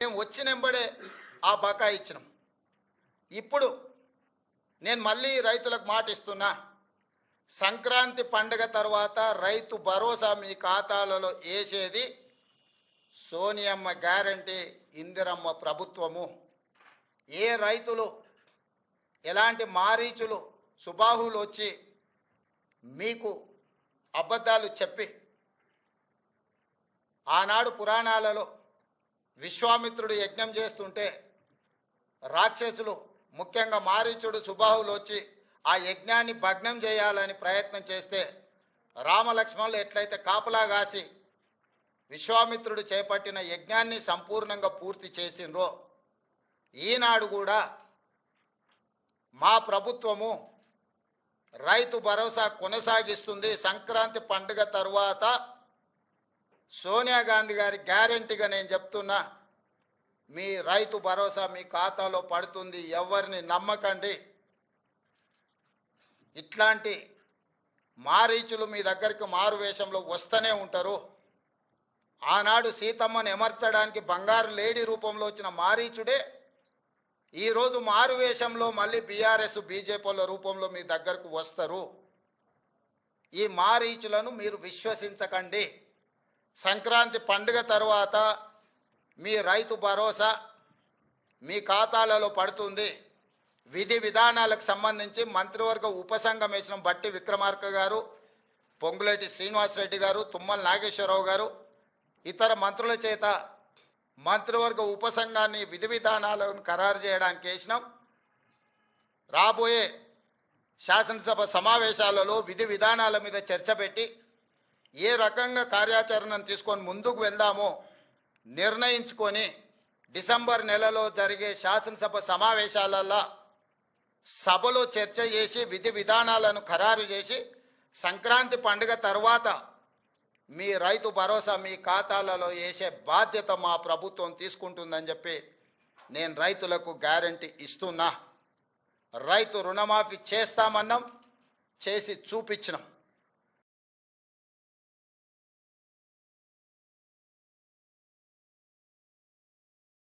మేము వచ్చినెంబడే ఆ బకాయి ఇచ్చినాం. ఇప్పుడు నేను మళ్ళీ రైతులకు మాట ఇస్తున్నా, సంక్రాంతి పండుగ తర్వాత రైతు భరోసా మీ ఖాతాలలో వేసేది సోనియమ్మ గ్యారంటీ, ఇందిరమ్మ ప్రభుత్వము. ఏ రైతులు ఎలాంటి మారీచులు సుబాహులు వచ్చి మీకు అబద్ధాలు చెప్పి ఆనాడు పురాణాలలో విశ్వామిత్రుడు యజ్ఞం చేస్తుంటే రాక్షసులు ముఖ్యంగా మారీచుడు సుబాహులు వచ్చి ఆ యజ్ఞాన్ని భగ్నం చేయాలని ప్రయత్నం చేస్తే రామలక్ష్మణులు ఎట్లయితే కాపలా కాసి విశ్వామిత్రుడు చేపట్టిన యజ్ఞాన్ని సంపూర్ణంగా పూర్తి చేసిండ్రో, ఈనాడు కూడా మా ప్రభుత్వము రైతు భరోసా కొనసాగిస్తుంది. సంక్రాంతి పండుగ తరువాత సోనియా గాంధీ గారి గ్యారెంటీగా నేను చెప్తున్నా, మీ రైతు భరోసా మీ ఖాతాలో పడుతుంది. ఎవరిని నమ్మకండి. ఇట్లాంటి మారీచులు మీ దగ్గరికి మారు వేషంలో వస్తూనే ఉంటారు. ఆనాడు సీతమ్మను ఎమర్చడానికి బంగారు లేడీ రూపంలో వచ్చిన మారీచుడే ఈరోజు మారు వేషంలో మళ్ళీ బీఆర్ఎస్ బీజేపీల రూపంలో మీ దగ్గరకు వస్తారు. ఈ మారీచులను మీరు విశ్వసించకండి. సంక్రాంతి పండుగ తర్వాత మీ రైతు భరోసా మీ ఖాతాలలో పడుతుంది. విధి విధానాలకు సంబంధించి మంత్రివర్గ ఉపసంఘం వేసిన బట్టి విక్రమార్క గారు, పొంగులేటి శ్రీనివాసరెడ్డి గారు, తుమ్మల నాగేశ్వరరావు గారు, ఇతర మంత్రుల చేత మంత్రివర్గ ఉపసంఘాన్ని విధి విధానాలను ఖరారు చేయడానికి వేసినాం. రాబోయే శాసనసభ సమావేశాలలో విధి విధానాల మీద చర్చ పెట్టి ఏ రకంగా కార్యాచరణను తీసుకొని ముందుకు వెళ్దామో నిర్ణయించుకొని డిసెంబర్ నెలలో జరిగే శాసనసభ సమావేశాలలో సభలో చర్చ చేసి విధి విధానాలను ఖరారు చేసి సంక్రాంతి పండుగ తర్వాత మీ రైతు భరోసా మీ ఖాతాలలో వేసే బాధ్యత మా ప్రభుత్వం తీసుకుంటుందని చెప్పి నేను రైతులకు గ్యారంటీ ఇస్తున్నా. రైతు రుణమాఫీ చేస్తామన్నాం, చేసి చూపించినాం.